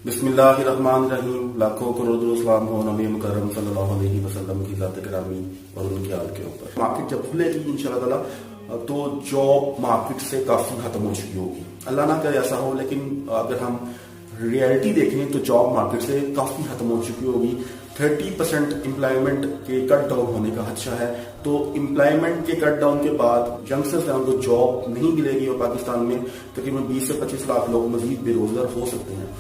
बिस्मिल्लाहिर्रहमानिर्रहीम। लाखों करोड़ों सलाम हो नबी मुकर्रम सल्लल्लाहु अलैहि वसल्लम की ज़ात गिरामी और उनके हाल के ऊपर। मार्केट जब खुलेगी इंशाल्लाह ताला तो जॉब मार्केट से काफ़ी खत्म हो चुकी होगी। अल्लाह ना करे ऐसा हो, लेकिन अगर हम रियलिटी देखें तो जॉब मार्केट से काफ़ी खत्म हो चुकी होगी। 30% एम्प्लॉयमेंट के कट डाउन होने का खदशा है। तो एम्प्लॉयमेंट के कट डाउन के बाद यंगस्टर्स हैं उनको जॉब नहीं मिलेगी और पाकिस्तान में तकरीबन 20 से 25 लाख लोग मजीद बेरोजगार हो सकते हैं।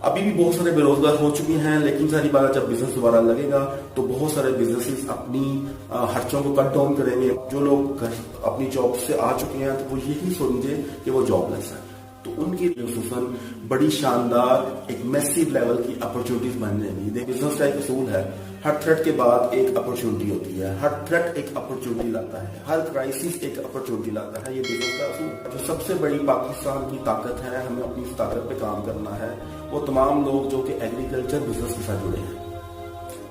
अभी भी बहुत सारे बेरोजगार हो चुके हैं, लेकिन सारी बात जब बिजनेस दोबारा लगेगा तो बहुत सारे बिजनेसेस अपनी खर्चों को कट डाउन करेंगे। जो लोग अपनी जॉब से आ चुके हैं तो वो यही समझे कि वो जॉबलेस है, तो उनके लिए खुसूसन बड़ी शानदार एक मैसिव लेवल की अपॉर्चुनिटीज बन जाएंगी। देखिए, बिजनेस का एक उसूल है, हर थ्रेट के बाद एक अपॉर्चुनिटी होती है, हर थ्रेट एक अपॉर्चुनिटी लाता है, हर क्राइसिस एक अपॉर्चुनिटी लाता है। ये बिजनेस का उसूल जो सबसे बड़ी पाकिस्तान की ताकत है, हमें अपनी इस ताकत पे काम करना है। वो तमाम लोग जो कि एग्रीकल्चर बिजनेस के साथ जुड़े हैं,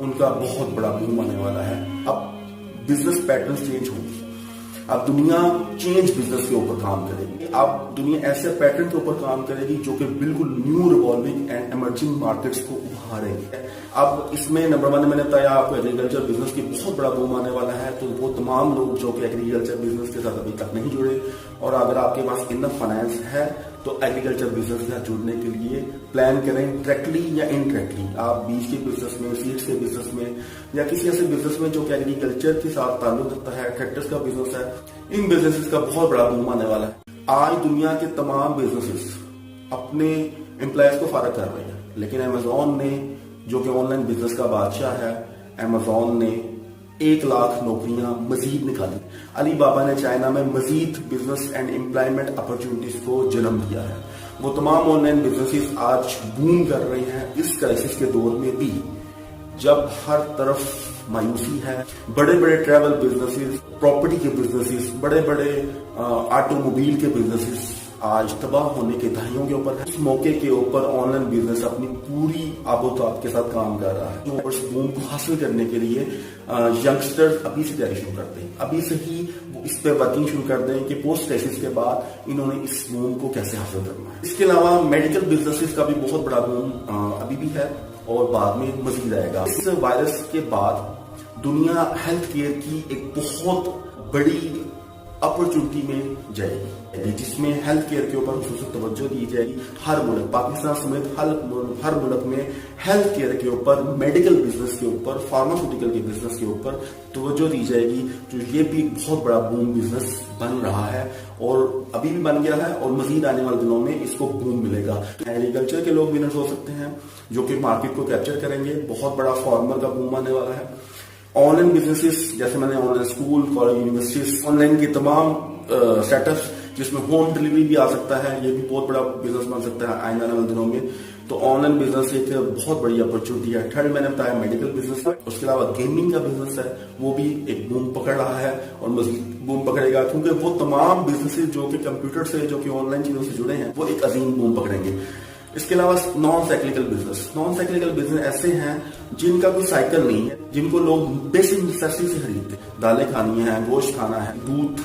उनका बहुत बड़ा बूम आने वाला है। अब बिजनेस पैटर्न चेंज होंगे, अब दुनिया चेंज बिजनेस के ऊपर काम करेगी। अब दुनिया ऐसे पैटर्न के ऊपर काम करेगी जो कि बिल्कुल new revolving and emerging markets को उभारेंगे। अब इसमें नंबर 1 मैंने बताया आपको एग्रीकल्चर बिजनेस की बहुत बड़ा बूम आने वाला है। तो वो तमाम लोग जो कि एग्रीकल्चर बिजनेस के साथ अभी तक नहीं जुड़े, और अगर आपके पास इनफ फाइनेंस है तो एग्रीकल्चर बिजनेस के साथ जुड़ने के लिए प्लान करें, डायरेक्टली या इनडायरेक्टली। आप बीज के बिजनेस में, सीड्स के बिजनेस में, या किसी ऐसे बिजनेस में जो कि एग्रीकल्चर के साथ ताल्लुक रखता है, ट्रैक्टर्स का बिजनेस है, इन बिजनेसेस का बहुत बड़ा बूम आने वाला है। आज दुनिया के तमाम बिजनेसेस अपने एम्प्लॉयज को फारग कर रहे हैं, लेकिन अमेजोन ने, जो कि ऑनलाइन बिजनेस का बादशाह है, अमेजोन ने 1 लाख नौकरियां मजीद निकाली। अली बाबा ने चाइना में मजीद बिजनेस एंड एम्प्लॉयमेंट अपॉर्चुनिटीज को जन्म दिया है। वो तमाम ऑनलाइन बिजनेसेस आज बूम कर रहे हैं इस क्राइसिस के दौर में भी, जब हर तरफ मायूसी है। बड़े बड़े ट्रैवल बिजनेसेस, प्रॉपर्टी के बिजनेसेस, बड़े बड़े ऑटोमोबाइल के बिजनेसेस आज तबाह होने के दहाइयों के ऊपर है। इस मौके के ऊपर ऑनलाइन बिजनेस अपनी पूरी आबोताब के साथ काम कर रहा है। उस बूम को हासिल करने के लिए यंगस्टर्स अभी से तैयारी शुरू करते हैं, अभी से ही वो इस पे वर्किंग शुरू कर दें कि पोस्ट क्राइसिस के बाद इन्होंने इस बूम को कैसे हासिल करना है। इसके अलावा मेडिकल बिजनेसेस का भी बहुत बड़ा बूम अभी भी है और बाद में मजीद आएगा। इस वायरस के बाद दुनिया हेल्थ केयर की एक बहुत बड़ी अपॉर्चुनिटी में जाएगी, जिसमें हेल्थ केयर के ऊपर खुसूस तवज्जो दी जाएगी। हर मुल्क, पाकिस्तान समेत हर मुल्क में हेल्थ केयर के ऊपर, मेडिकल बिजनेस के ऊपर, फार्मास्यूटिकल के बिजनेस के ऊपर तवज्जो दी जाएगी। तो ये भी बहुत बड़ा बूम बिजनेस बन रहा है और अभी भी बन गया है और मजीद आने वाले दिनों में इसको बूम मिलेगा। एग्रीकल्चर के लोग विनर्स हो सकते हैं जो कि मार्केट को कैप्चर करेंगे। बहुत बड़ा फार्मर का बूम आने वाला है। ऑनलाइन बिजनेसेस, जैसे मैंने online school, college, universities, online के तमाम सेटअप्स जिसमें होम डिलीवरी भी आ सकता है, ये भी बहुत बड़ा बिजनेस बन सकता है आने वाले दिनों में। तो ऑनलाइन बिजनेस एक बहुत बड़ी अपॉर्चुनिटी है। थर्ड मैंने बताया मेडिकल बिजनेस है। उसके अलावा गेमिंग का बिजनेस है, वो भी एक बूम पकड़ रहा है और मजीद बूम पकड़ेगा, क्योंकि वो तमाम बिजनेसेस जो कि कंप्यूटर से, जो कि ऑनलाइन चीजों से जुड़े हैं, वो एक अजीम बूम पकड़ेंगे। इसके अलावा नॉन साइक्लिकल बिजनेस ऐसे हैं जिनका कोई साइकिल नहीं है, जिनको लोग बेसिक नेसेसिटी से खरीदते हैं। दालें खानी है, गोश्त खाना है, दूध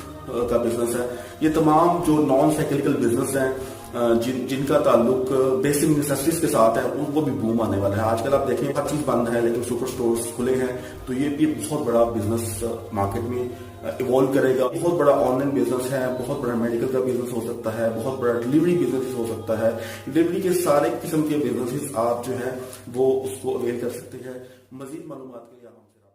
का बिजनेस है। ये तमाम जो नॉन साइक्लिकल बिजनेस हैं, जिनका ताल्लुक बेसिक नेसेसिटीज के साथ है, वो भी बूम आने वाला है। आजकल आप देखें हर चीज बंद है, लेकिन सुपर स्टोर्स खुले हैं। तो ये भी बहुत बड़ा बिजनेस मार्केट में इवॉल्व करेगा। बहुत बड़ा ऑनलाइन बिजनेस है, बहुत बड़ा मेडिकल का बिजनेस हो सकता है, बहुत बड़ा डिलीवरी बिजनेस हो सकता है। डिलीवरी के सारे किस्म के बिजनेसेस आप जो है वो उसको अवेल कर सकते हैं। मजीद मालूमात के लिए आप हमसे